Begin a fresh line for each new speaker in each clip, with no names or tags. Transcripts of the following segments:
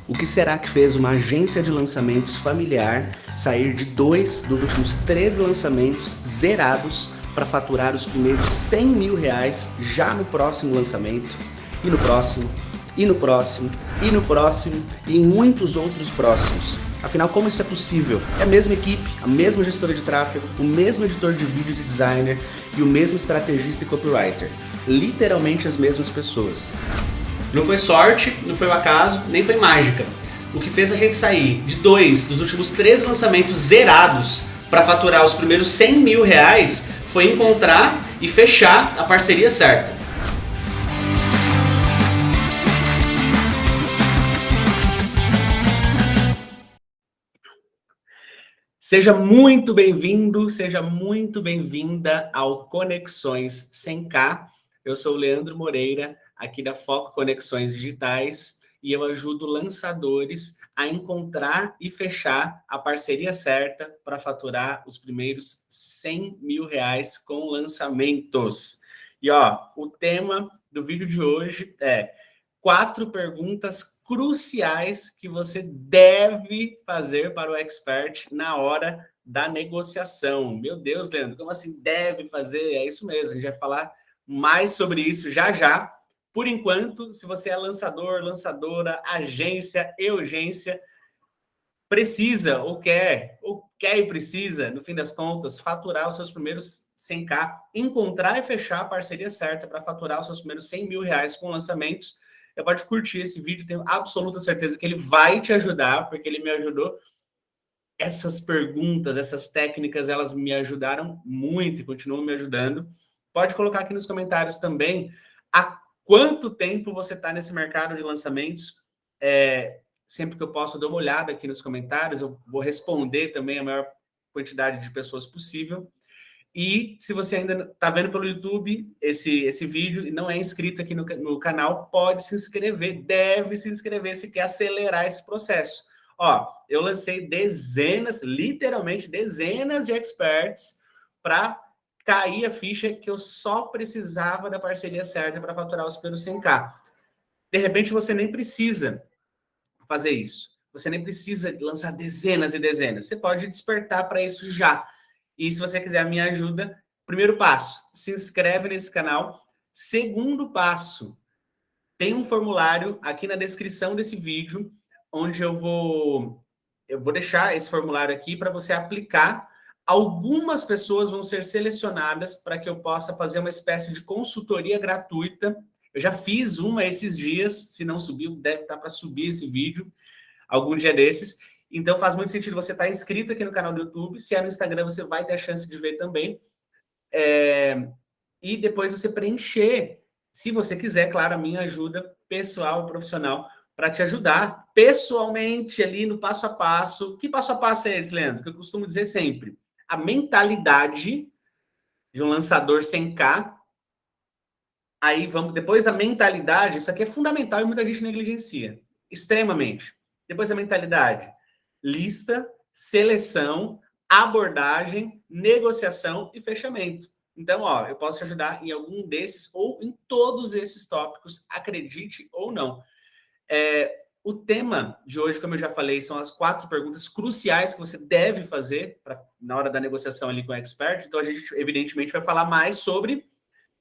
O que será que fez uma agência de lançamentos familiar sair de 2 dos últimos 3 lançamentos zerados para faturar os primeiros 100 mil reais já no próximo lançamento, e no próximo, e no próximo, e no próximo, e em muitos outros próximos? Afinal, como isso é possível? É a mesma equipe, a mesma gestora de tráfego, o mesmo editor de vídeos e designer e o mesmo estrategista e copywriter. Literalmente as mesmas pessoas.
Não foi sorte, não foi o acaso, nem foi mágica. O que fez a gente sair de 2 dos últimos 3 lançamentos zerados para faturar os primeiros 100 mil reais foi encontrar e fechar a parceria certa.
Seja muito bem-vindo, seja muito bem-vinda ao Conexões 100K. Eu sou o Leandro Moreira, aqui da Foco Conexões Digitais, e eu ajudo lançadores a encontrar e fechar a parceria certa para faturar os primeiros 100 mil reais com lançamentos. E o tema do vídeo de hoje é 4 perguntas cruciais que você deve fazer para o expert na hora da negociação. Meu Deus, Leandro, como assim deve fazer? É isso mesmo, a gente vai falar mais sobre isso já já. Por enquanto, se você é lançador, lançadora, agência e urgência, precisa ou quer e precisa, no fim das contas, faturar os seus primeiros 100K, encontrar e fechar a parceria certa para faturar os seus primeiros 100 mil reais com lançamentos, pode curtir esse vídeo, tenho absoluta certeza que ele vai te ajudar, porque ele me ajudou. Essas perguntas, essas técnicas, elas me ajudaram muito e continuam me ajudando. Pode colocar aqui nos comentários também há quanto tempo você está nesse mercado de lançamentos. Sempre que eu posso, eu dou uma olhada aqui nos comentários, eu vou responder também a maior quantidade de pessoas possível. E se você ainda está vendo pelo YouTube esse vídeo e não é inscrito aqui no canal, pode se inscrever, deve se inscrever se quer acelerar esse processo. Eu lancei literalmente dezenas de experts para cair a ficha que eu só precisava da parceria certa para faturar os primeiros 100K. De repente, você nem precisa fazer isso. Você nem precisa lançar dezenas e dezenas. Você pode despertar para isso já. E se você quiser a minha ajuda, primeiro passo, se inscreve nesse canal. Segundo passo, tem um formulário aqui na descrição desse vídeo, onde eu vou deixar esse formulário aqui para você aplicar. Algumas pessoas vão ser selecionadas para que eu possa fazer uma espécie de consultoria gratuita. Eu já fiz uma esses dias, se não subiu, deve estar para subir esse vídeo algum dia desses. Então faz muito sentido você estar inscrito aqui no canal do YouTube. Se é no Instagram, você vai ter a chance de ver também. E depois você preencher, se você quiser, claro, a minha ajuda pessoal e profissional para te ajudar pessoalmente ali no passo a passo. Que passo a passo é esse, Leandro? Que eu costumo dizer sempre. A mentalidade de um lançador 100K. Aí vamos, depois da mentalidade, isso aqui é fundamental e muita gente negligencia. Extremamente. Depois da mentalidade, lista, seleção, abordagem, negociação e fechamento. Então, eu posso te ajudar em algum desses ou em todos esses tópicos, acredite ou não. O tema de hoje, como eu já falei, são as 4 perguntas cruciais que você deve fazer na hora da negociação ali com o expert. Então, a gente, evidentemente, vai falar mais sobre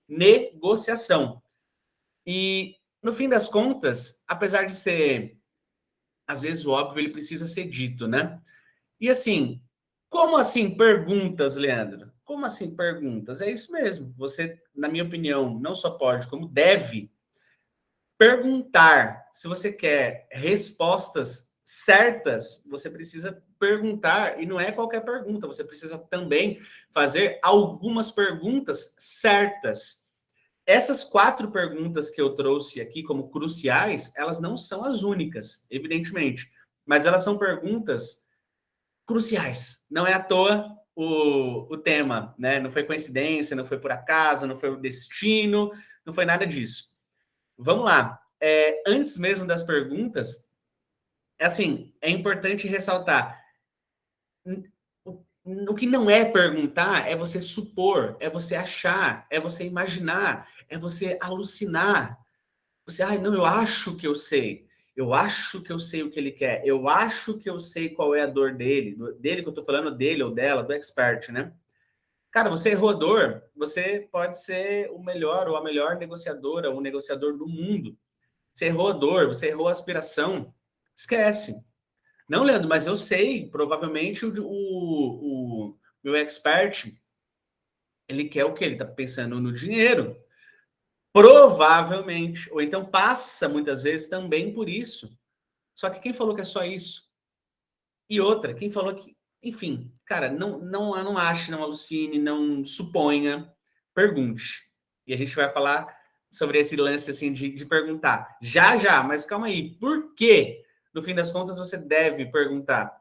negociação. E, no fim das contas, apesar de ser, às vezes, o óbvio, ele precisa ser dito, né? E assim, como assim perguntas, Leandro? Como assim perguntas? É isso mesmo. Você, na minha opinião, não só pode, como deve perguntar. Se você quer respostas certas, você precisa perguntar, e não é qualquer pergunta, você precisa também fazer algumas perguntas certas. Essas 4 perguntas que eu trouxe aqui como cruciais, elas não são as únicas, evidentemente, mas elas são perguntas cruciais. Não é à toa o tema, né? Não foi coincidência, não foi por acaso, não foi o destino, não foi nada disso. Vamos lá. Antes mesmo das perguntas, é importante ressaltar. O que não é perguntar é você supor, é você achar, é você imaginar, é você alucinar. Você, não, eu acho que eu sei. Eu acho que eu sei o que ele quer. Eu acho que eu sei qual é a dor dele. Dele que eu tô falando, dele ou dela, do expert, né? Cara, você errou a dor, você pode ser o melhor ou a melhor negociadora ou negociador do mundo. Você errou a dor, você errou a aspiração. Esquece. Não, Leandro, mas eu sei, provavelmente o meu expert, ele quer o quê? Ele está pensando no dinheiro. Provavelmente. Ou então passa muitas vezes também por isso. Só que quem falou que é só isso? E outra, quem falou que. Enfim, cara, não ache, não alucine, não suponha, pergunte. E a gente vai falar sobre esse lance assim de perguntar. Já, mas calma aí. Por quê? No fim das contas, você deve perguntar.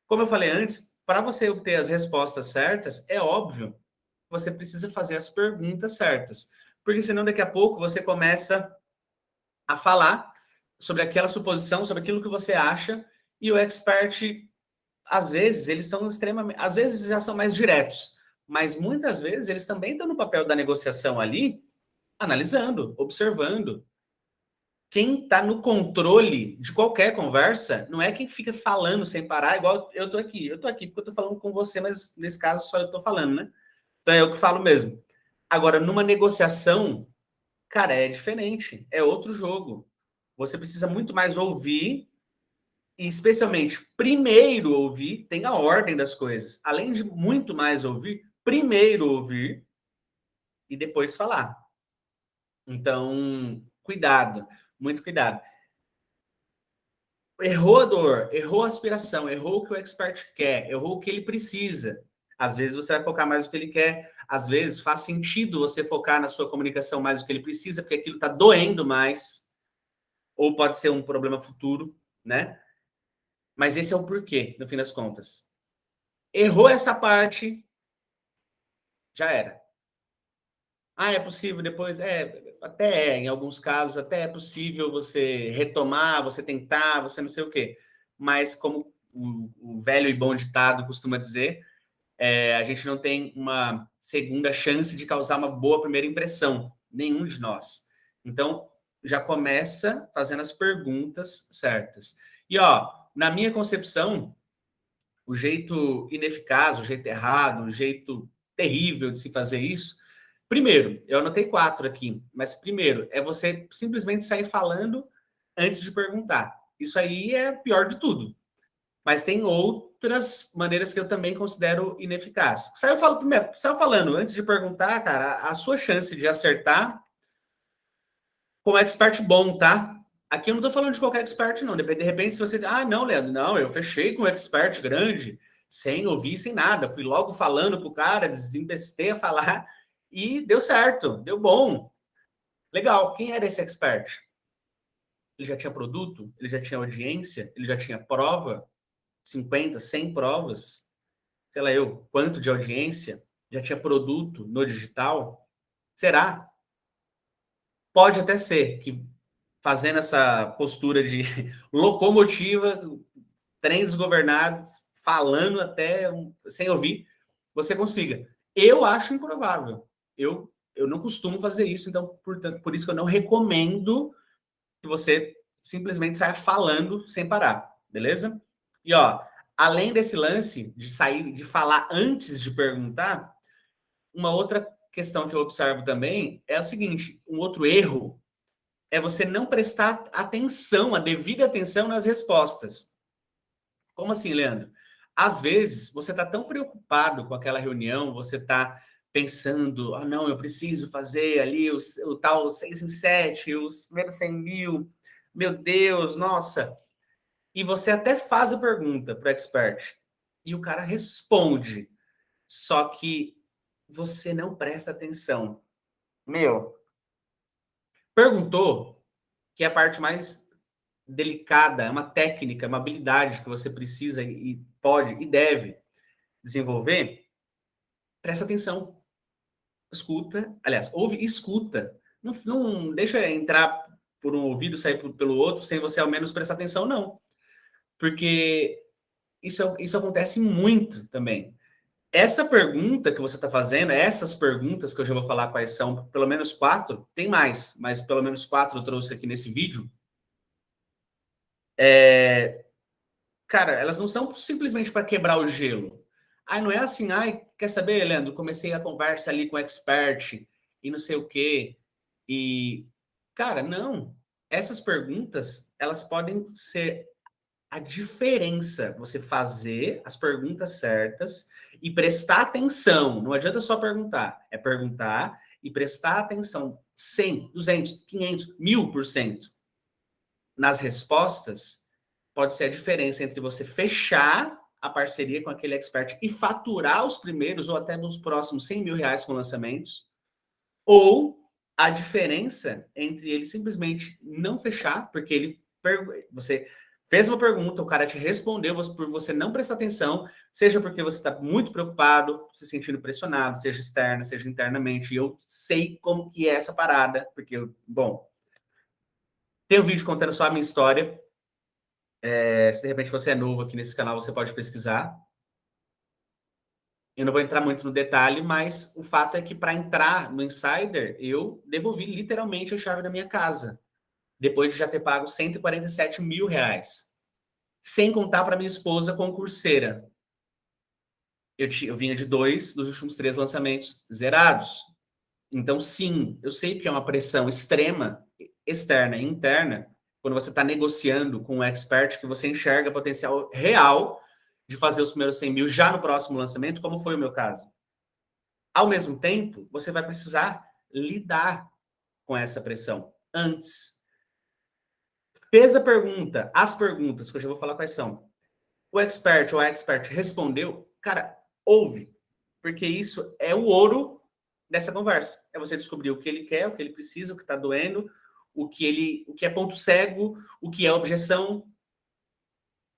Como eu falei antes, para você obter as respostas certas, é óbvio que você precisa fazer as perguntas certas. Porque senão, daqui a pouco, você começa a falar sobre aquela suposição, sobre aquilo que você acha, e o expert, às vezes, eles são extremamente. Às vezes já são mais diretos, mas muitas vezes eles também estão no papel da negociação ali, analisando, observando. Quem está no controle de qualquer conversa não é quem fica falando sem parar, igual eu tô aqui. Eu tô aqui porque eu tô falando com você, mas nesse caso só eu tô falando, né? Então é eu que falo mesmo. Agora, numa negociação, cara, é diferente. É outro jogo. Você precisa muito mais ouvir, e especialmente primeiro ouvir, tem a ordem das coisas. Além de muito mais ouvir, primeiro ouvir e depois falar. Então, cuidado, muito cuidado. Errou a dor, errou a aspiração, errou o que o expert quer, errou o que ele precisa. Às vezes você vai focar mais no que ele quer, às vezes faz sentido você focar na sua comunicação mais do que ele precisa, porque aquilo está doendo mais, ou pode ser um problema futuro, né? Mas esse é o porquê, no fim das contas. Errou essa parte, já era. Ah, é possível depois? Até em alguns casos, até é possível você retomar, você tentar, você não sei o quê. Mas como o velho e bom ditado costuma dizer, a gente não tem uma segunda chance de causar uma boa primeira impressão, nenhum de nós. Então, já começa fazendo as perguntas certas. E, ó, na minha concepção, o jeito ineficaz, o jeito errado, o jeito terrível de se fazer isso. Primeiro, eu anotei 4 aqui, mas primeiro é você simplesmente sair falando antes de perguntar. Isso aí é pior de tudo. Mas tem outras maneiras que eu também considero ineficaz. Saiu falando antes de perguntar, cara, a sua chance de acertar com um expert bom, tá? Aqui eu não tô falando de qualquer expert, não. De repente, se você. Ah, não, Leandro, não, eu fechei com um expert grande, sem ouvir, sem nada. Fui logo falando pro cara, desembestei a falar e deu certo, deu bom. Legal. Quem era esse expert? Ele já tinha produto? Ele já tinha audiência? Ele já tinha prova? 50, 100 provas? Sei lá eu, quanto de audiência? Já tinha produto no digital? Será? Pode até ser que fazendo essa postura de locomotiva, trem desgovernado, falando até sem ouvir, você consiga. Eu acho improvável. Eu não costumo fazer isso, então, portanto, por isso que eu não recomendo que você simplesmente saia falando sem parar, beleza? E ó, além desse lance de sair, de falar antes de perguntar, uma outra questão que eu observo também é o seguinte: um outro erro é você não prestar atenção, a devida atenção nas respostas. Como assim, Leandro? Às vezes, você está tão preocupado com aquela reunião, você está pensando, ah, não, eu preciso fazer ali o tal 6 em 7, os primeiros 100 mil, meu Deus, nossa. E você até faz a pergunta para o expert, e o cara responde, só que você não presta atenção. Meu, perguntou, que é a parte mais delicada, é uma técnica, uma habilidade que você precisa e pode e deve desenvolver, presta atenção, escuta, aliás, ouve e escuta. Não deixa entrar por um ouvido, sair pelo outro, sem você ao menos prestar atenção, não. Porque isso acontece muito também. Essa pergunta que você está fazendo, essas perguntas que eu já vou falar quais são, pelo menos 4, tem mais, mas pelo menos 4 eu trouxe aqui nesse vídeo. Cara, elas não são simplesmente para quebrar o gelo. Ai, não é assim, ai, quer saber, Leandro? Comecei a conversa ali com o expert e não sei o quê. E, cara, não. Essas perguntas, elas podem ser a diferença. Você fazer as perguntas certas e prestar atenção. Não adianta só perguntar. É perguntar e prestar atenção 100, 200, 500, 1000% nas respostas. Pode ser a diferença entre você fechar a parceria com aquele expert e faturar os primeiros ou até nos próximos 100 mil reais com lançamentos, ou a diferença entre ele simplesmente não fechar, porque você fez uma pergunta, o cara te respondeu por você não prestar atenção, seja porque você está muito preocupado, se sentindo pressionado, seja externa, seja internamente. E eu sei como que é essa parada, porque, bom, tem um vídeo contando só a minha história. Se de repente você é novo aqui nesse canal, você pode pesquisar. Eu não vou entrar muito no detalhe, mas o fato é que para entrar no Insider, eu devolvi literalmente a chave da minha casa, depois de já ter pago 147 mil reais. Sem contar para minha esposa concurseira. Eu vinha de 2 dos últimos 3 lançamentos zerados. Então, sim, eu sei que é uma pressão extrema, externa e interna, quando você está negociando com um expert que você enxerga potencial real de fazer os primeiros 100 mil já no próximo lançamento, como foi o meu caso. Ao mesmo tempo, você vai precisar lidar com essa pressão antes. Fez a pergunta, as perguntas, que eu já vou falar quais são. O expert ou a expert respondeu, cara, ouve, porque isso é o ouro dessa conversa. É você descobrir o que ele quer, o que ele precisa, o que está doendo, o que é ponto cego, o que é objeção,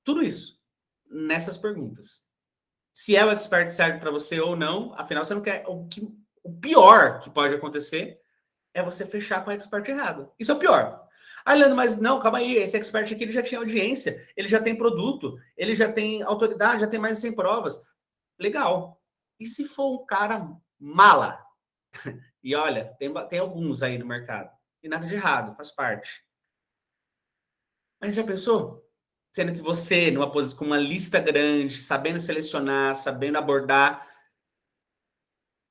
tudo isso nessas perguntas. Se é o expert serve para você ou não, afinal você não quer o pior que pode acontecer é você fechar com o expert errado. Isso é o pior. Ah, Leandro, mas não, calma aí, esse expert aqui ele já tinha audiência, ele já tem produto, ele já tem autoridade, já tem mais de 100 provas. Legal. E se for um cara mala? E olha, tem alguns aí no mercado. E nada de errado, faz parte. Mas já pensou? Sendo que você, numa posição com uma lista grande, sabendo selecionar, sabendo abordar,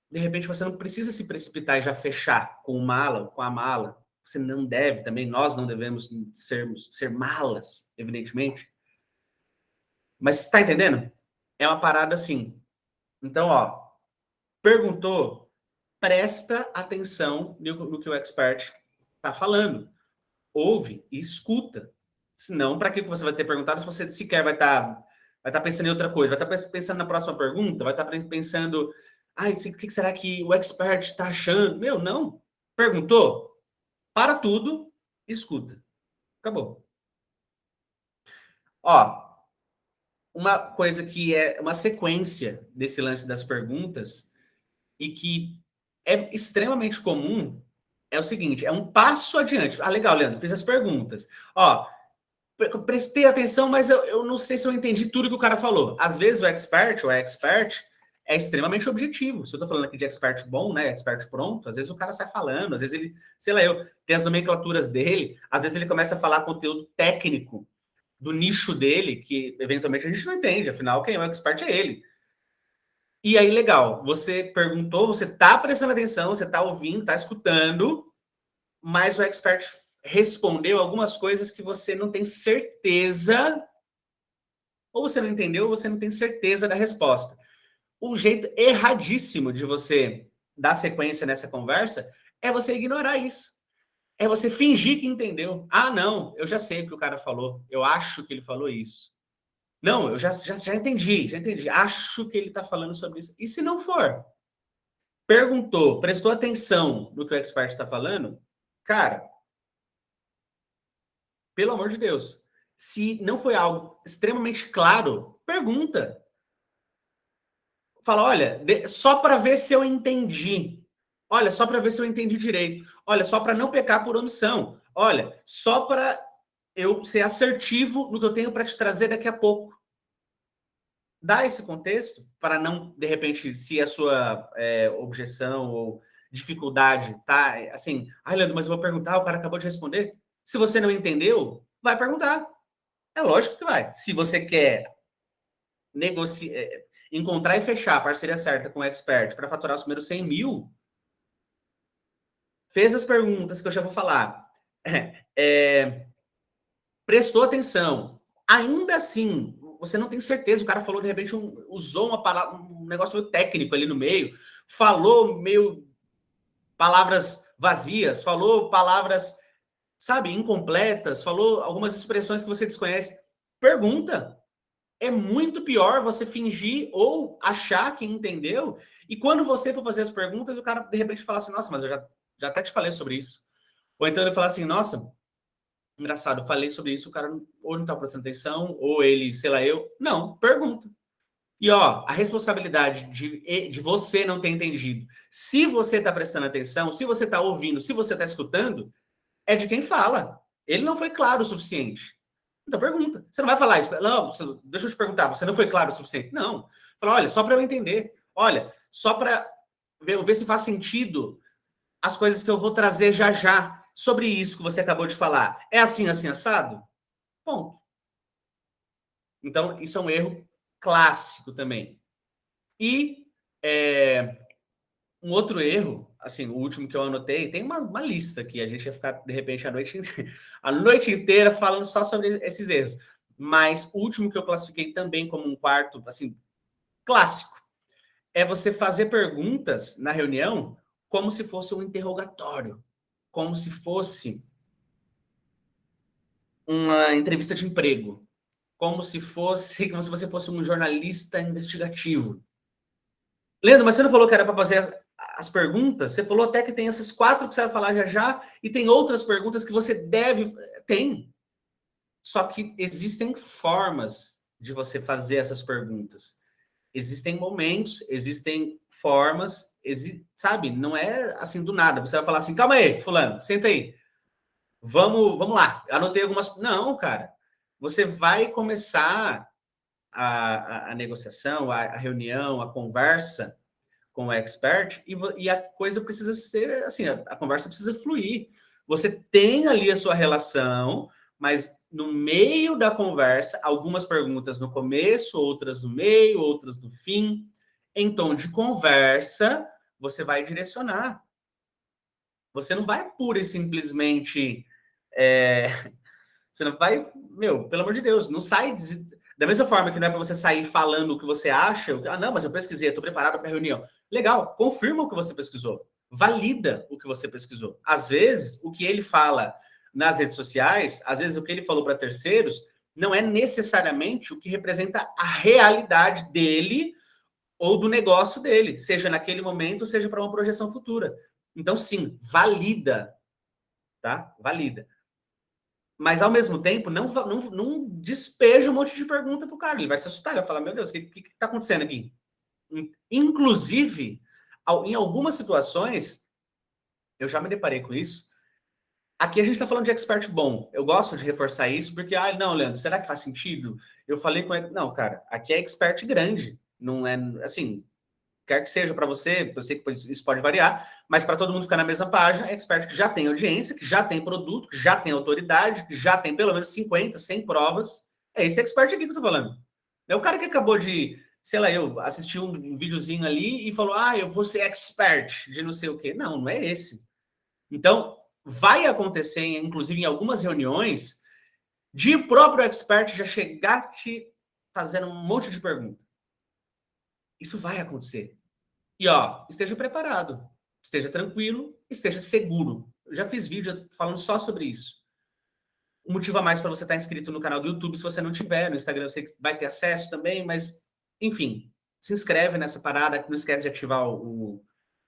de repente você não precisa se precipitar e já fechar com o mala, com a mala. Você não deve também, nós não devemos ser malas, evidentemente. Mas está entendendo? É uma parada assim. Então, ó, perguntou, presta atenção no que o expert está falando. Ouve e escuta. Senão, para que você vai ter perguntado se você sequer vai estar pensando em outra coisa? Vai estar pensando na próxima pergunta? Vai estar pensando, o que será que o expert está achando? Meu, não. Perguntou? Para tudo, escuta. Acabou. Ó, uma coisa que é uma sequência desse lance das perguntas e que é extremamente comum é o seguinte, é um passo adiante. Ah, legal, Leandro, fiz as perguntas. Ó, prestei atenção, mas eu não sei se eu entendi tudo que o cara falou. Às vezes o expert ou a expert é extremamente objetivo. Se eu tô falando aqui de expert bom, né, expert pronto, às vezes o cara sai falando, às vezes ele, sei lá, tem as nomenclaturas dele, às vezes ele começa a falar conteúdo técnico do nicho dele, que eventualmente a gente não entende, afinal, quem é o expert é ele. E aí, legal, você perguntou, você tá prestando atenção, você tá ouvindo, tá escutando, mas o expert respondeu algumas coisas que você não tem certeza, ou você não entendeu, ou você não tem certeza da resposta. O jeito erradíssimo de você dar sequência nessa conversa é você ignorar isso. É você fingir que entendeu. Ah, não, eu já sei o que o cara falou. Eu acho que ele falou isso. Não, eu já entendi. Acho que ele está falando sobre isso. E se não for? Perguntou, prestou atenção no que o expert está falando? Cara, pelo amor de Deus, se não foi algo extremamente claro, pergunta. Fala, olha, só para ver se eu entendi. Olha, só para ver se eu entendi direito. Olha, só para não pecar por omissão. Olha, só para eu ser assertivo no que eu tenho para te trazer daqui a pouco. Dá esse contexto para não, de repente, se a sua objeção ou dificuldade tá assim, Leandro, mas eu vou perguntar, o cara acabou de responder. Se você não entendeu, vai perguntar. É lógico que vai. Se você quer encontrar e fechar a parceria certa com o expert para faturar os primeiros 100 mil, fez as perguntas que eu já vou falar, prestou atenção, ainda assim, você não tem certeza, o cara falou, de repente, usou uma palavra, um negócio meio técnico ali no meio, falou meio palavras vazias, falou palavras, sabe, incompletas, falou algumas expressões que você desconhece. Pergunta. É muito pior você fingir ou achar que entendeu, e quando você for fazer as perguntas, o cara de repente fala assim, nossa, mas eu já até te falei sobre isso. Ou então ele fala assim, nossa, engraçado, eu falei sobre isso, o cara ou não tá prestando atenção, ou ele, sei lá, eu. Não, pergunta. E ó, a responsabilidade de você não ter entendido, se você está prestando atenção, se você está ouvindo, se você está escutando, é de quem fala. Ele não foi claro o suficiente. Então pergunta. Você não vai falar isso. Não, deixa eu te perguntar, você não foi claro o suficiente? Não. Fala, olha, só para eu entender. Olha, só para ver se faz sentido as coisas que eu vou trazer já já sobre isso que você acabou de falar. É assim, assim, assado? Ponto. Então, isso é um erro clássico também. E um outro erro, assim, o último que eu anotei, tem uma lista aqui, a gente ia ficar, de repente, a noite inteira falando só sobre esses erros. Mas o último que eu classifiquei também como um quarto, assim, clássico, é você fazer perguntas na reunião como se fosse um interrogatório, como se fosse uma entrevista de emprego, como se você fosse um jornalista investigativo. Leandro, mas você não falou que era para fazer as perguntas? Você falou até que tem essas 4 que você vai falar já já, e tem outras perguntas que você deve. Tem. Só que existem formas de você fazer essas perguntas. Existem momentos, existem formas, sabe? Não é assim do nada. Você vai falar assim, calma aí, fulano, senta aí. Vamos lá. Anotei algumas. Não, cara. Você vai começar a negociação, a reunião, a conversa com o expert e a coisa precisa ser assim, a conversa precisa fluir. Você tem ali a sua relação, mas no meio da conversa, algumas perguntas no começo, outras no meio, outras no fim. Em tom de conversa, você vai direcionar. Você não vai pura e simplesmente. Você não vai. Meu, pelo amor de Deus, não sai. Da mesma forma que não é para você sair falando o que você acha. Ah, não, mas eu pesquisei, estou preparado para a reunião. Legal, confirma o que você pesquisou. Valida o que você pesquisou. Às vezes, o que ele fala nas redes sociais, às vezes o que ele falou para terceiros, não é necessariamente o que representa a realidade dele ou do negócio dele, seja naquele momento, seja para uma projeção futura. Então, sim, valida, tá? Valida. Mas, ao mesmo tempo, não despeja um monte de pergunta para o cara. Ele vai se assustar, ele vai falar, meu Deus, o que está acontecendo aqui? Inclusive, em algumas situações, eu já me deparei com isso. Aqui a gente está falando de expert bom. Eu gosto de reforçar isso, porque, não, Leandro, será que faz sentido? Eu falei com ele, não, cara, aqui é expert grande. Não é, assim, quer que seja para você, eu sei que isso pode variar, mas para todo mundo ficar na mesma página, é expert que já tem audiência, que já tem produto, que já tem autoridade, que já tem pelo menos 50, 100 provas. É esse expert aqui que eu tô falando. É o cara que acabou de, sei lá, eu assisti um videozinho ali e falou, eu vou ser expert de não sei o quê. Não, não é esse. Então, vai acontecer, inclusive em algumas reuniões, de próprio expert já chegar te fazendo um monte de perguntas. Isso vai acontecer. E esteja preparado, esteja tranquilo, esteja seguro. Eu já fiz vídeo falando só sobre isso. Um motivo a mais para você estar inscrito no canal do YouTube, se você não tiver, no Instagram você vai ter acesso também, mas enfim, se inscreve nessa parada, não esquece de ativar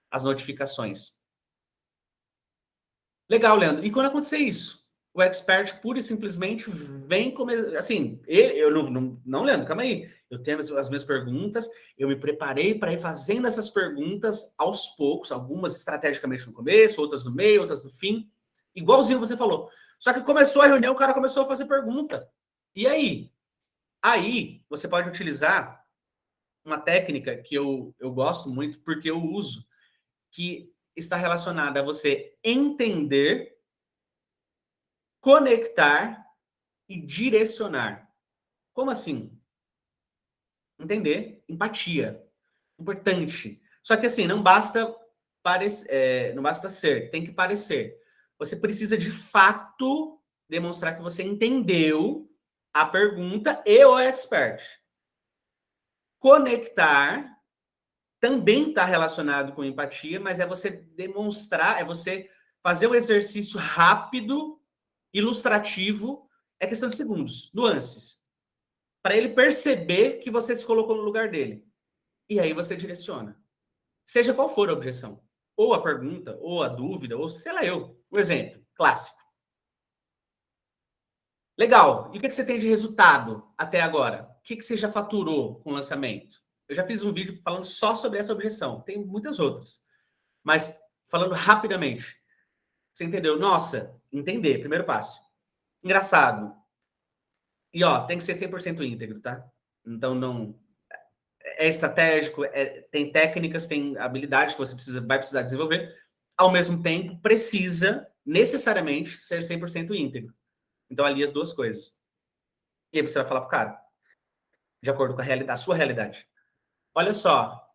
as notificações. Legal, Leandro. E quando acontecer isso? O expert pura e simplesmente vem começar. Assim, eu não, Leandro, calma aí. Eu tenho as minhas perguntas, eu me preparei para ir fazendo essas perguntas aos poucos, algumas estrategicamente no começo, outras no meio, outras no fim, igualzinho você falou. Só que começou a reunião, o cara começou a fazer pergunta. E aí? Aí você pode utilizar uma técnica que eu gosto muito, porque eu uso, que está relacionada a você entender, conectar e direcionar. Como assim? Entender, empatia. Importante. Só que assim, não basta não basta ser, tem que parecer. Você precisa de fato demonstrar que você entendeu a pergunta e o expert. Conectar também está relacionado com empatia, mas é você demonstrar, é você fazer o exercício rápido, ilustrativo, é questão de segundos, nuances, para ele perceber que você se colocou no lugar dele. E aí você direciona. Seja qual for a objeção, ou a pergunta, ou a dúvida, ou sei lá eu. Um exemplo clássico. Legal. E o que você tem de resultado até agora? O que você já faturou com o lançamento? Eu já fiz um vídeo falando só sobre essa objeção. Tem muitas outras. Mas falando rapidamente. Você entendeu? Nossa, entender, primeiro passo. Engraçado. E ó, tem que ser 100% íntegro, tá? Então não é estratégico, tem técnicas, tem habilidades que você vai precisar desenvolver. Ao mesmo tempo, precisa necessariamente ser 100% íntegro. Então ali as duas coisas. E aí você vai falar pro cara, de acordo com a realidade, a sua realidade. Olha só,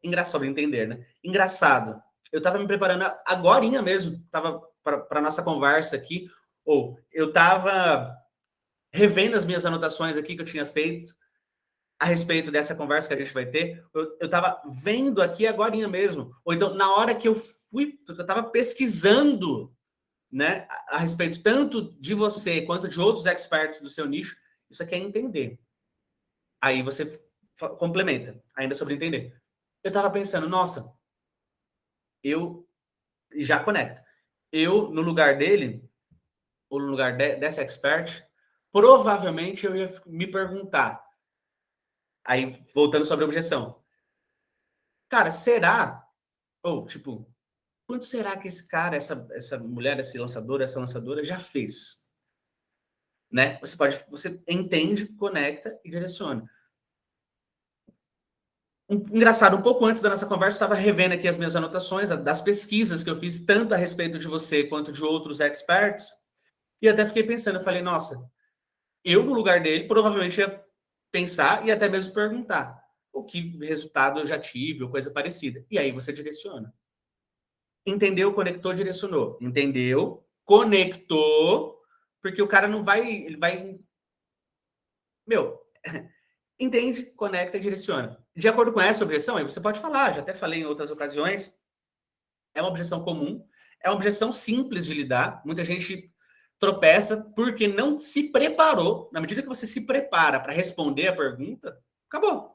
engraçado sobre entender, né? Engraçado. Eu estava me preparando agorinha mesmo, tava para nossa conversa aqui, ou eu estava revendo as minhas anotações aqui que eu tinha feito a respeito dessa conversa que a gente vai ter. Eu estava vendo aqui agorinha mesmo, ou então na hora que eu estava pesquisando, né, a respeito tanto de você quanto de outros experts do seu nicho. Isso aqui é entender. Aí você complementa, ainda sobre entender. Eu tava pensando, nossa, eu já conecto. Eu, no lugar dele, ou no lugar dessa expert, provavelmente eu ia me perguntar. Aí, voltando sobre a objeção. Cara, será? Ou, tipo, quanto será que esse cara, essa mulher, esse lançador, essa lançadora já fez? Né? Você entende, conecta e direciona. Engraçado, um pouco antes da nossa conversa, estava revendo aqui as minhas anotações, das pesquisas que eu fiz, tanto a respeito de você quanto de outros experts, e até fiquei pensando, eu falei, nossa, eu no lugar dele provavelmente ia pensar e até mesmo perguntar o que resultado eu já tive, ou coisa parecida. E aí você direciona. Entendeu, conectou, direcionou. Entendeu, conectou, porque o cara não vai, ele vai... Meu, entende, conecta e direciona. De acordo com essa objeção, aí você pode falar, já até falei em outras ocasiões, é uma objeção comum, é uma objeção simples de lidar. Muita gente tropeça porque não se preparou. Na medida que você se prepara para responder a pergunta, acabou.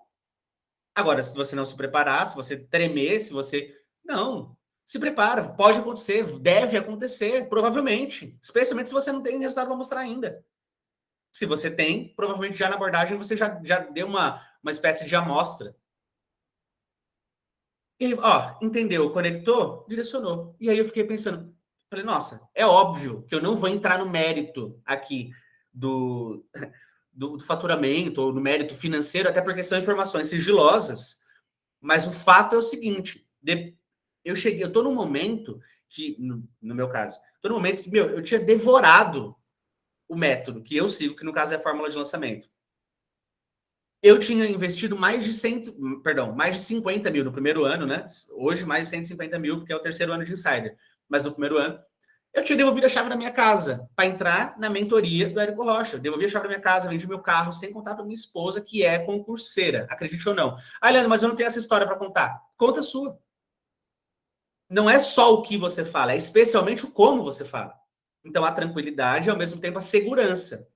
Agora, se você não se preparar, se você tremer, se você... Não, se prepara. Pode acontecer, deve acontecer, provavelmente. Especialmente se você não tem resultado para mostrar ainda. Se você tem, provavelmente já na abordagem você já deu uma espécie de amostra. E, ó, entendeu, conectou, direcionou. E aí eu fiquei pensando, falei, nossa, é óbvio que eu não vou entrar no mérito aqui do faturamento ou no mérito financeiro, até porque são informações sigilosas. Mas o fato é o seguinte, eu tô num momento que, no meu caso, tô num momento que, meu, eu tinha devorado o método que eu sigo, que no caso é a fórmula de lançamento. Eu tinha investido mais de 50 mil no primeiro ano, né? Hoje, mais de 150 mil, porque é o terceiro ano de Insider. Mas no primeiro ano, eu tinha devolvido a chave da minha casa para entrar na mentoria do Érico Rocha. Eu devolvi a chave da minha casa, vendi meu carro, sem contar para minha esposa, que é concurseira, acredite ou não. Ah, Leandro, mas eu não tenho essa história para contar. Conta a sua. Não é só o que você fala, é especialmente o como você fala. Então, a tranquilidade e, ao mesmo tempo, a segurança.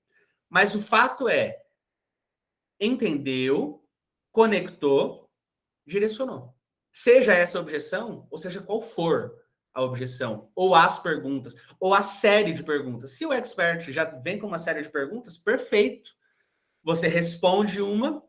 Mas o fato é, entendeu, conectou, direcionou. Seja essa objeção, ou seja qual for a objeção, ou as perguntas, ou a série de perguntas. Se o expert já vem com uma série de perguntas, perfeito. Você responde uma,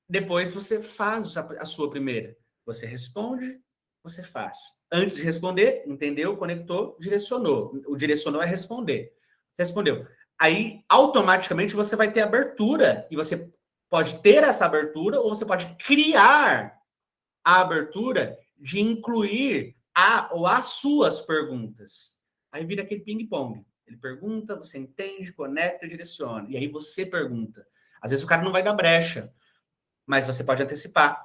depois você faz a sua primeira. Você responde, você faz. Antes de responder, entendeu, conectou, direcionou. O direcionou é responder. Respondeu. Aí, automaticamente, você vai ter abertura. E você pode ter essa abertura ou você pode criar a abertura de incluir a ou as suas perguntas. Aí vira aquele ping-pong. Ele pergunta, você entende, conecta, direciona. E aí você pergunta. Às vezes o cara não vai dar brecha, mas você pode antecipar.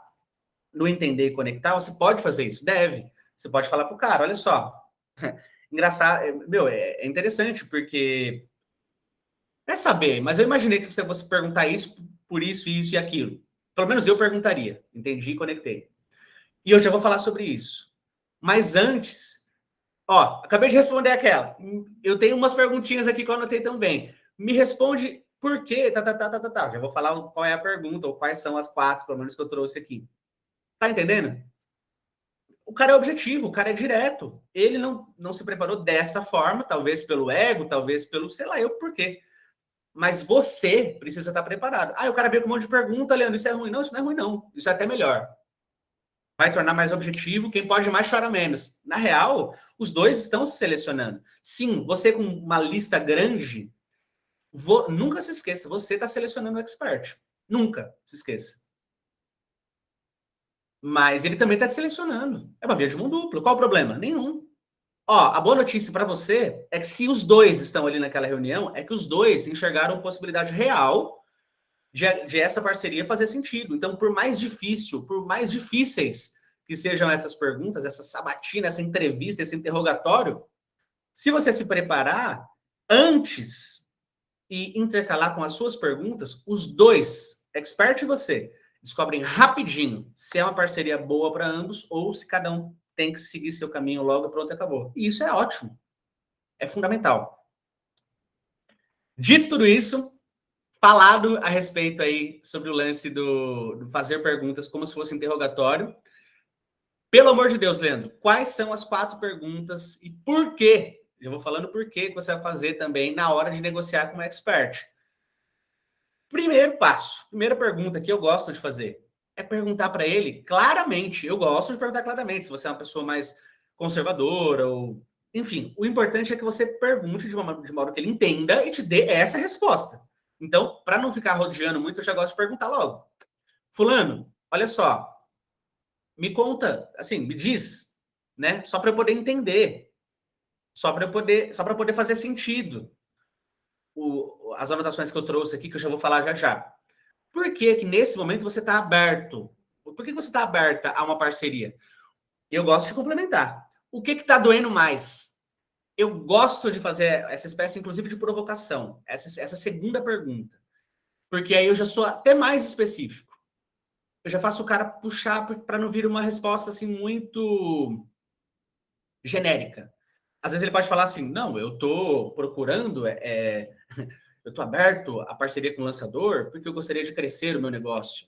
No entender e conectar, você pode fazer isso, deve. Você pode falar pro cara, olha só. Engraçado, é interessante, porque é saber, mas eu imaginei que você fosse perguntar isso por isso, isso e aquilo. Pelo menos eu perguntaria. Entendi e conectei. E eu já vou falar sobre isso. Mas antes, ó, acabei de responder aquela. Eu tenho umas perguntinhas aqui que eu anotei também. Me responde por quê? Já vou falar qual é a pergunta, ou quais são as 4, pelo menos, que eu trouxe aqui. Tá entendendo? O cara é objetivo, o cara é direto. Ele não se preparou dessa forma, talvez pelo ego, talvez pelo, sei lá, eu por quê. Mas você precisa estar preparado. Ah, o cara veio com um monte de pergunta, Leandro, isso é ruim? Não, isso não é ruim, não. Isso é até melhor. Vai tornar mais objetivo, quem pode mais chora menos. Na real, os dois estão se selecionando. Sim, você com uma lista grande, nunca se esqueça, você está selecionando o expert. Nunca se esqueça. Mas ele também está te selecionando. É uma via de mão dupla. Qual o problema? Nenhum. Ó, a boa notícia para você é que se os dois estão ali naquela reunião, é que os dois enxergaram possibilidade real de essa parceria fazer sentido. Então, por mais difícil, por mais difíceis que sejam essas perguntas, essa sabatina, essa entrevista, esse interrogatório, se você se preparar antes e intercalar com as suas perguntas, os dois, expert e você, descobrem rapidinho se é uma parceria boa para ambos ou se cada um tem que seguir seu caminho logo, pronto, acabou. E isso é ótimo. É fundamental. Dito tudo isso, falado a respeito aí sobre o lance do fazer perguntas como se fosse interrogatório. Pelo amor de Deus, Leandro, quais são as 4 perguntas e por quê? Eu vou falando por que você vai fazer também na hora de negociar com o expert. Primeiro passo, primeira pergunta que eu gosto de fazer é perguntar para ele claramente. Eu gosto de perguntar claramente, se você é uma pessoa mais conservadora ou... Enfim, o importante é que você pergunte de modo que ele entenda e te dê essa resposta. Então, para não ficar rodeando muito, eu já gosto de perguntar logo. Fulano, olha só, me conta, assim, me diz, né? Só para eu poder entender, só para poder fazer sentido. As anotações que eu trouxe aqui, que eu já vou falar já já. Por que que nesse momento você está aberto? Por que você está aberta a uma parceria? Eu gosto de complementar. O que está doendo mais? Eu gosto de fazer essa espécie, inclusive, de provocação. Essa segunda pergunta. Porque aí eu já sou até mais específico. Eu já faço o cara puxar para não vir uma resposta assim muito genérica. Às vezes ele pode falar assim, não, eu estou procurando, eu estou aberto à parceria com o lançador porque eu gostaria de crescer o meu negócio.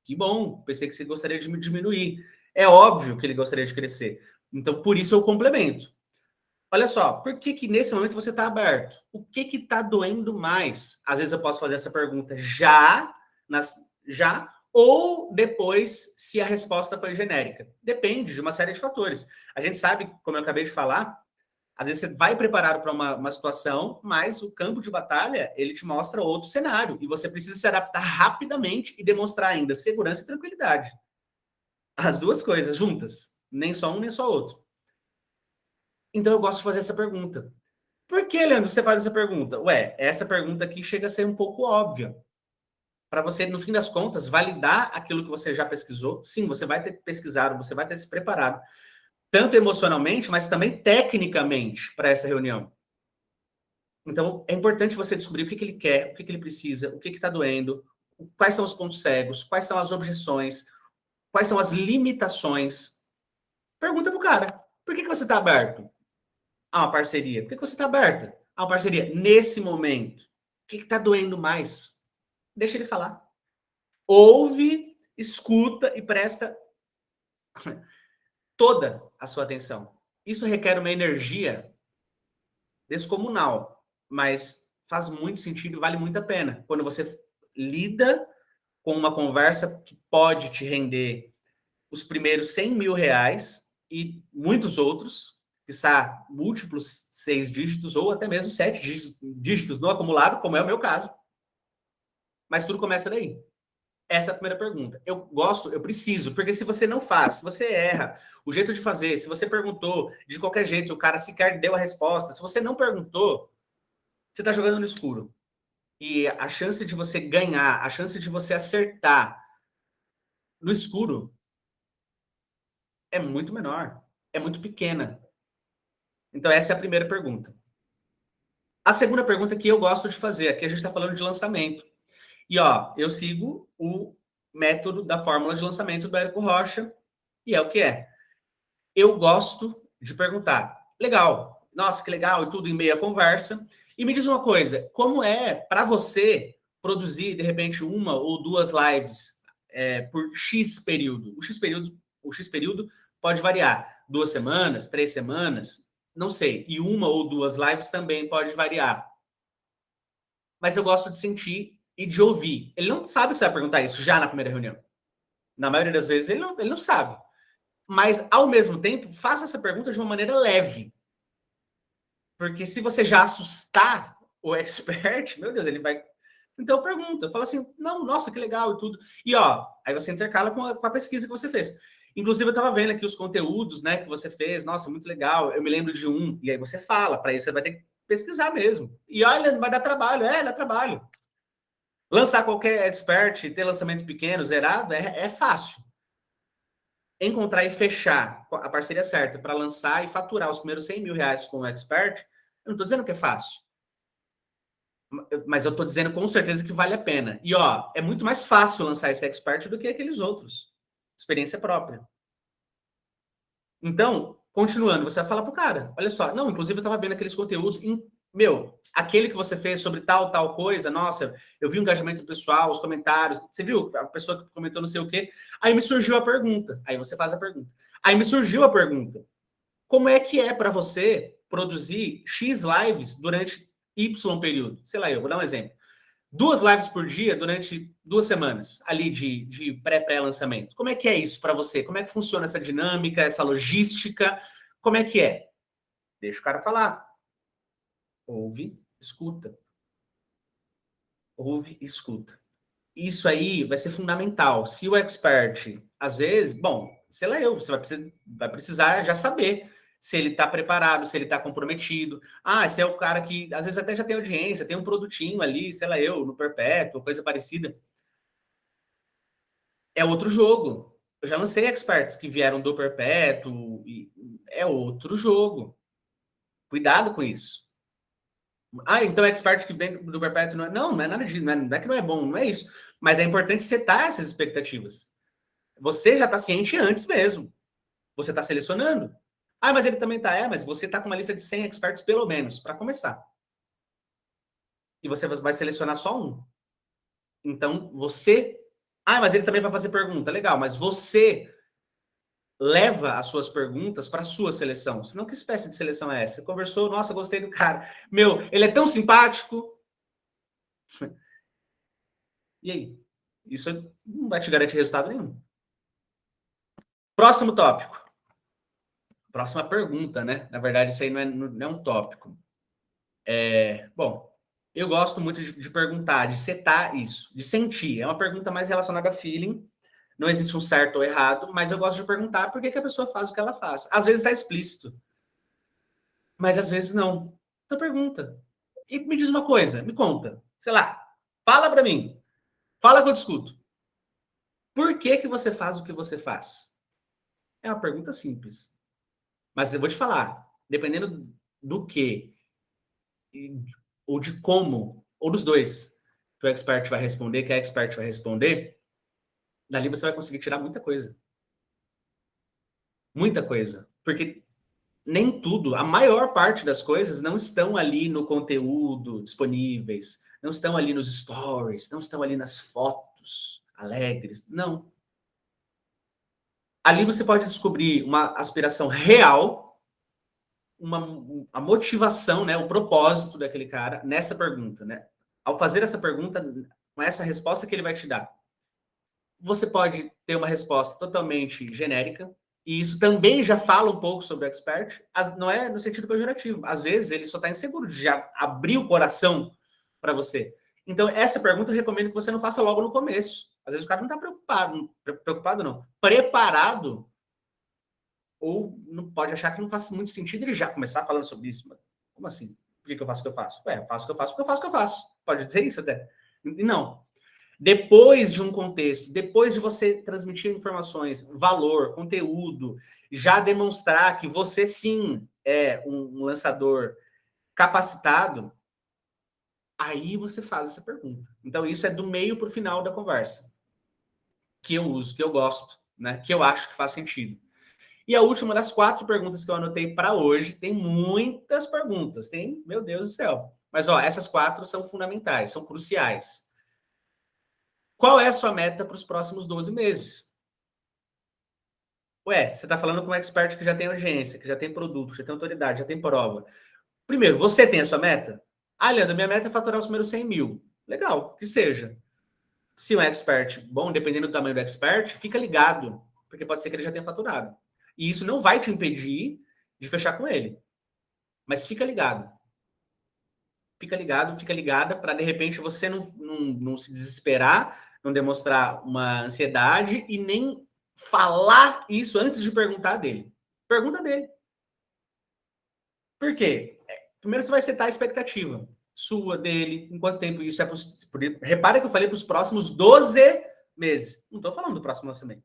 Que bom, pensei que você gostaria de me diminuir. É óbvio que ele gostaria de crescer. Então, por isso eu complemento. Olha só, por que que nesse momento você está aberto? O que que está doendo mais? Às vezes eu posso fazer essa pergunta já, ou depois, se a resposta foi genérica. Depende de uma série de fatores. A gente sabe, como eu acabei de falar, às vezes você vai preparado para uma situação, mas o campo de batalha, ele te mostra outro cenário. E você precisa se adaptar rapidamente e demonstrar ainda segurança e tranquilidade. As duas coisas juntas. Nem só um, nem só outro. Então eu gosto de fazer essa pergunta. Por que, Leandro, você faz essa pergunta? Ué, essa pergunta aqui chega a ser um pouco óbvia. Para você, no fim das contas, validar aquilo que você já pesquisou. Sim, você vai ter pesquisado, você vai ter se preparado. Tanto emocionalmente, mas também tecnicamente para essa reunião. Então, é importante você descobrir o que ele quer, o que ele precisa, o que está doendo, quais são os pontos cegos, quais são as objeções, quais são as limitações. Pergunta para o cara, por que você está aberto a uma parceria? Por que você está aberta a uma parceria nesse momento? O que está doendo mais? Deixa ele falar. Ouve, escuta e presta toda a sua atenção. Isso requer uma energia descomunal, mas faz muito sentido e vale muito a pena. Quando você lida com uma conversa que pode te render os primeiros 100 mil reais e muitos outros, quiçá múltiplos 6 dígitos ou até mesmo 7 dígitos no acumulado, como é o meu caso. Mas tudo começa daí. Essa é a primeira pergunta. Eu gosto, eu preciso, porque se você não faz, se você erra, o jeito de fazer, se você perguntou de qualquer jeito, o cara sequer deu a resposta, se você não perguntou, você está jogando no escuro. E a chance de você ganhar, a chance de você acertar no escuro é muito menor, é muito pequena. Então, essa é a primeira pergunta. A segunda pergunta que eu gosto de fazer, aqui a gente está falando de lançamento. E, ó, eu sigo o método da fórmula de lançamento do Érico Rocha, e é o que é. Eu gosto de perguntar, legal, nossa, que legal, e tudo em meia conversa. E me diz uma coisa, como é para você produzir, de repente, uma ou duas lives por X período? O X período pode variar, 2 semanas, 3 semanas, não sei. E uma ou duas lives também pode variar. Mas eu gosto de sentir e de ouvir. Ele não sabe que você vai perguntar isso já na primeira reunião. Na maioria das vezes, ele não sabe. Mas, ao mesmo tempo, faça essa pergunta de uma maneira leve. Porque se você já assustar o expert, meu Deus, ele vai... Então, pergunta. Fala assim, não, nossa, que legal e tudo. E, ó, aí você intercala com a pesquisa que você fez. Inclusive, eu estava vendo aqui os conteúdos, né, que você fez. Nossa, muito legal. Eu me lembro de um. E aí você fala. Para isso, você vai ter que pesquisar mesmo. E olha, vai dar trabalho. Dá trabalho. Lançar qualquer expert, ter lançamento pequeno, zerado, é fácil. Encontrar e fechar a parceria certa para lançar e faturar os primeiros 100 mil reais com o expert, eu não estou dizendo que é fácil. Mas eu estou dizendo com certeza que vale a pena. E, ó, é muito mais fácil lançar esse expert do que aqueles outros. Experiência própria. Então, continuando, você vai falar pro cara, olha só, não, inclusive eu estava vendo aqueles conteúdos, meu, aquele que você fez sobre tal coisa, nossa, eu vi o engajamento pessoal, os comentários, você viu a pessoa que comentou não sei o quê, aí me surgiu a pergunta, aí você faz a pergunta. Aí me surgiu a pergunta, como é que é para você produzir X lives durante Y período? Sei lá, eu vou dar um exemplo. 2 lives por dia durante 2 semanas, ali de pré-lançamento. Como é que é isso para você? Como é que funciona essa dinâmica, essa logística? Como é que é? Deixa o cara falar. Ouve, escuta. Ouve, escuta. Isso aí vai ser fundamental. Se o expert, às vezes, bom, sei lá você vai precisar já saber se ele está preparado, se ele está comprometido. Ah, esse é o cara que, às vezes, até já tem audiência, tem um produtinho ali, sei lá no Perpétuo, coisa parecida. É outro jogo. Eu já lancei experts que vieram do Perpétuo, e é outro jogo. Cuidado com isso. Ah, então expert que vem do Perpétuo não é nada disso, não é que não é bom, não é isso. Mas é importante setar essas expectativas. Você já está ciente antes mesmo. Você está selecionando. Ah, mas ele também está. Mas você está com uma lista de 100 experts pelo menos, para começar. E você vai selecionar só um. Então, você... Ah, mas ele também vai fazer pergunta. Legal, mas você leva as suas perguntas para a sua seleção. Senão, que espécie de seleção é essa? Você conversou, nossa, gostei do cara. Meu, ele é tão simpático. E aí? Isso não vai te garantir resultado nenhum. Próximo tópico. Próxima pergunta, né? Na verdade, isso aí não é um tópico. Bom, eu gosto muito de perguntar, de setar isso, de sentir. É uma pergunta mais relacionada a feeling. Não existe um certo ou errado, mas eu gosto de perguntar por que a pessoa faz o que ela faz. Às vezes está explícito, mas às vezes não. Então pergunta. E me diz uma coisa, me conta. Sei lá, fala para mim. Fala que eu discuto. Por que você faz o que você faz? É uma pergunta simples. Mas eu vou te falar, dependendo do que, ou de como, ou dos dois, que o expert vai responder, que a expert vai responder, dali você vai conseguir tirar muita coisa. Muita coisa. Porque nem tudo, a maior parte das coisas não estão ali no conteúdo disponíveis, não estão ali nos stories, não estão ali nas fotos alegres, não. Ali você pode descobrir uma aspiração real, a motivação, né, o propósito daquele cara nessa pergunta, né? Ao fazer essa pergunta, com essa resposta que ele vai te dar, você pode ter uma resposta totalmente genérica, e isso também já fala um pouco sobre o expert, não é no sentido pejorativo. Às vezes ele só está inseguro de já abrir o coração para você. Então, essa pergunta eu recomendo que você não faça logo no começo. Às vezes o cara não está preocupado não, preparado, ou não pode achar que não faz muito sentido ele já começar falando sobre isso. Mas como assim? Por que eu faço o que eu faço? Eu faço o que eu faço porque eu faço o que eu faço. Pode dizer isso até. Não. Depois de um contexto, depois de você transmitir informações, valor, conteúdo, já demonstrar que você sim é um lançador capacitado, aí você faz essa pergunta. Então, isso é do meio para o final da conversa. Que eu uso, que eu gosto, né? Que eu acho que faz sentido. E a última das 4 perguntas que eu anotei para hoje, tem muitas perguntas, tem, meu Deus do céu. Mas, ó, essas 4 são fundamentais, são cruciais. Qual é a sua meta para os próximos 12 meses? Ué, você está falando com um expert que já tem audiência, que já tem produto, já tem autoridade, já tem prova. Primeiro, você tem a sua meta? Ah, Leandro, minha meta é faturar os primeiros 100 mil. Legal, que seja. Se um expert bom, dependendo do tamanho do expert, fica ligado, porque pode ser que ele já tenha faturado. E isso não vai te impedir de fechar com ele. Mas fica ligado. Fica ligado, fica ligada, para de repente você não se desesperar, não demonstrar uma ansiedade e nem falar isso antes de perguntar dele. Pergunta dele. Por quê? Primeiro você vai setar a expectativa sua, dele, em quanto tempo isso é possível. Repara que eu falei para os próximos 12 meses. Não estou falando do próximo lançamento.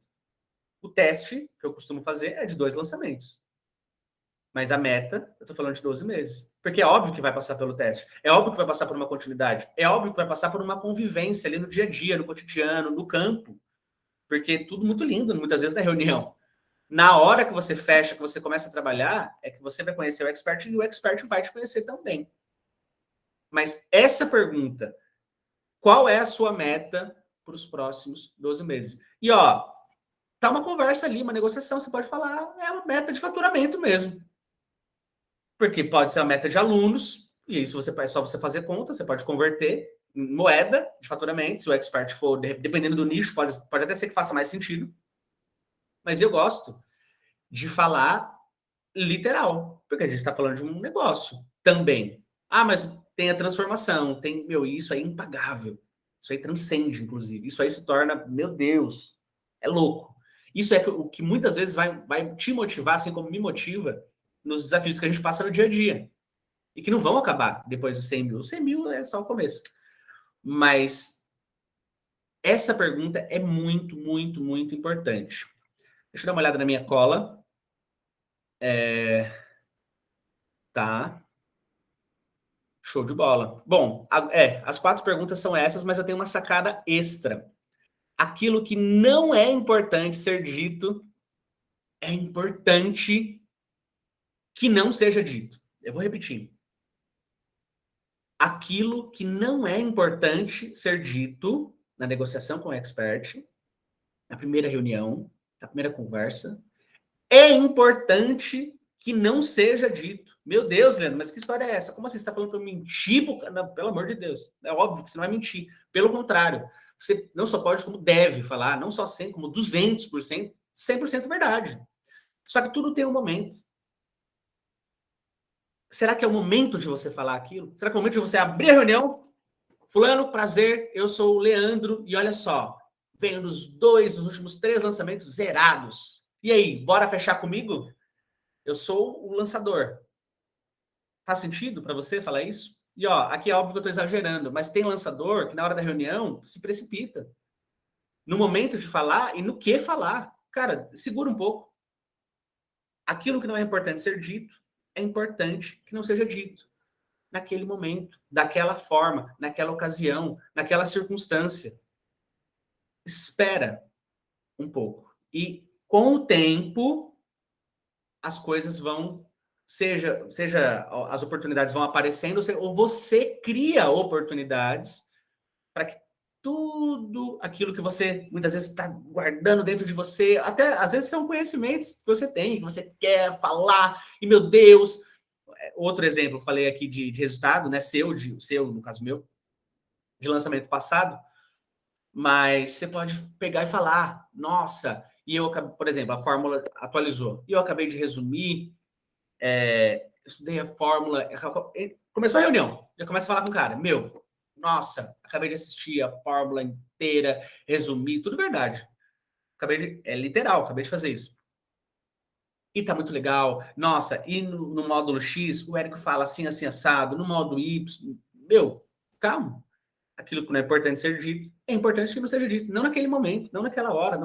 O teste que eu costumo fazer é de 2 lançamentos. Mas a meta, eu estou falando de 12 meses. Porque é óbvio que vai passar pelo teste. É óbvio que vai passar por uma continuidade. É óbvio que vai passar por uma convivência ali no dia a dia, no cotidiano, no campo. Porque tudo muito lindo, muitas vezes na reunião. Na hora que você fecha, que você começa a trabalhar, é que você vai conhecer o expert e o expert vai te conhecer também. Mas essa pergunta, qual é a sua meta para os próximos 12 meses? E, ó, tá uma conversa ali, uma negociação, você pode falar, é uma meta de faturamento mesmo. Porque pode ser uma meta de alunos, e isso é só você fazer conta, você pode converter em moeda de faturamento, se o expert for, dependendo do nicho, pode até ser que faça mais sentido. Mas eu gosto de falar literal, porque a gente está falando de um negócio também. Ah, mas tem a transformação, tem, isso aí é impagável. Isso aí transcende, inclusive. Isso aí se torna, meu Deus, é louco. Isso é o que muitas vezes vai te motivar, assim como me motiva, nos desafios que a gente passa no dia a dia. E que não vão acabar depois dos 100 mil. 100 mil é só o começo. Mas essa pergunta é muito, muito, muito importante. Deixa eu dar uma olhada na minha cola. Tá. Show de bola. Bom, as 4 perguntas são essas, mas eu tenho uma sacada extra. Aquilo que não é importante ser dito, é importante que não seja dito. Eu vou repetir. Aquilo que não é importante ser dito na negociação com o expert, na primeira reunião, na primeira conversa, é importante que não seja dito. Meu Deus, Leandro, mas que história é essa? Como assim? Você está falando para eu mentir? Não, pelo amor de Deus. É óbvio que você não vai mentir. Pelo contrário, você não só pode, como deve falar, não só 100, como 200%, 100% verdade. Só que tudo tem um momento. Será que é o momento de você falar aquilo? Será que é o momento de você abrir a reunião? Fulano, prazer, eu sou o Leandro, e olha só, venho dos últimos 3 lançamentos zerados. E aí, bora fechar comigo? Eu sou o lançador. Faz sentido para você falar isso? E ó, aqui é óbvio que eu estou exagerando, mas tem lançador que na hora da reunião se precipita. No momento de falar e no que falar. Cara, segura um pouco. Aquilo que não é importante ser dito, é importante que não seja dito. Naquele momento, daquela forma, naquela ocasião, naquela circunstância. Espera um pouco. E com o tempo, as coisas vão seja as oportunidades vão aparecendo, ou você cria oportunidades para que tudo aquilo que você muitas vezes está guardando dentro de você, até às vezes são conhecimentos que você tem, que você quer falar, e meu Deus, outro exemplo, falei aqui de resultado, né, seu, no caso meu, de lançamento passado, mas você pode pegar e falar, nossa, e eu, por exemplo, a fórmula atualizou, e eu acabei de resumir, estudei a fórmula, começou a reunião, já começa a falar com o cara, Nossa, acabei de assistir a fórmula inteira, resumi, tudo verdade. É literal, acabei de fazer isso. E tá muito legal. Nossa, e no módulo X, o Érico fala assim, assim, assado. No módulo Y, meu, calma. Aquilo que não é importante ser dito, é importante que não seja dito. Não naquele momento, não naquela hora,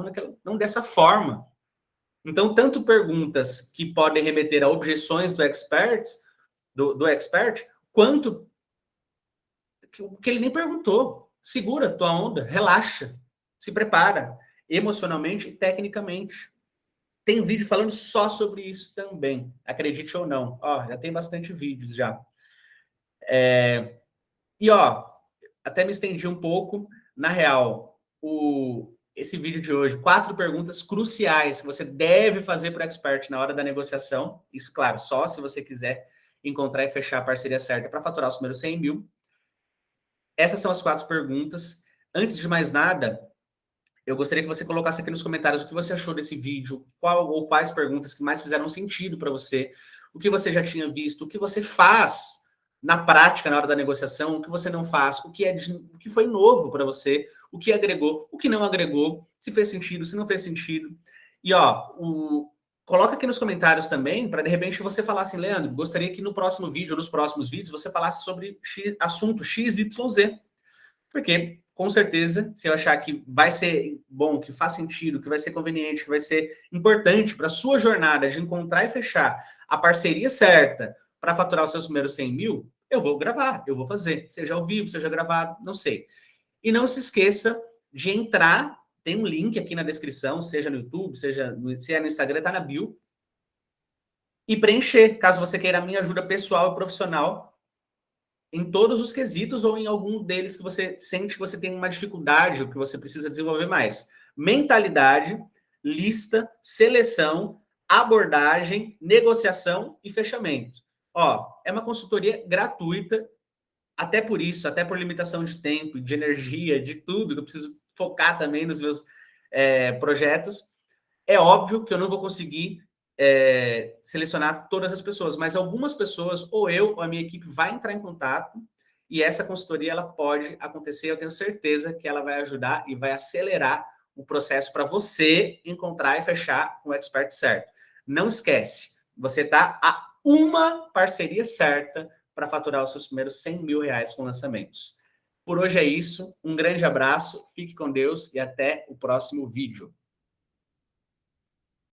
não dessa forma. Então, tanto perguntas que podem remeter a objeções do expert, quanto que ele nem perguntou. Segura tua onda, relaxa, se prepara, emocionalmente e tecnicamente. Tem vídeo falando só sobre isso também, acredite ou não. Ó, já tem bastante vídeos já. E ó, até me estendi um pouco. Na real, esse vídeo de hoje, 4 perguntas cruciais que você deve fazer para o expert na hora da negociação. Isso, claro, só se você quiser encontrar e fechar a parceria certa para faturar os primeiros 100 mil. Essas são as 4 perguntas. Antes de mais nada, eu gostaria que você colocasse aqui nos comentários o que você achou desse vídeo, qual ou quais perguntas que mais fizeram sentido para você, o que você já tinha visto, o que você faz na prática na hora da negociação, o que você não faz, o que foi novo para você, o que agregou, o que não agregou, se fez sentido, se não fez sentido. E ó, coloca aqui nos comentários também, para de repente você falar assim, Leandro, gostaria que no próximo vídeo, ou nos próximos vídeos, você falasse sobre assunto XYZ. Porque, com certeza, se eu achar que vai ser bom, que faz sentido, que vai ser conveniente, que vai ser importante para a sua jornada de encontrar e fechar a parceria certa para faturar os seus primeiros 100 mil, eu vou gravar, eu vou fazer, seja ao vivo, seja gravado, não sei. E não se esqueça de entrar, tem um link aqui na descrição, seja no YouTube, se é no Instagram, está na bio, e preencher, caso você queira a minha ajuda pessoal e profissional em todos os quesitos ou em algum deles que você sente que você tem uma dificuldade ou que você precisa desenvolver mais. Mentalidade, lista, seleção, abordagem, negociação e fechamento. Ó, é uma consultoria gratuita, até por isso, até por limitação de tempo, de energia, de tudo, que eu preciso focar também nos meus projetos. É óbvio que eu não vou conseguir selecionar todas as pessoas, mas algumas pessoas, ou eu, ou a minha equipe, vai entrar em contato e essa consultoria ela pode acontecer. Eu tenho certeza que ela vai ajudar e vai acelerar o processo para você encontrar e fechar com o expert certo. Não esquece, você está a uma parceria certa para faturar os seus primeiros 100 mil reais com lançamentos. Por hoje é isso, um grande abraço, fique com Deus e até o próximo vídeo.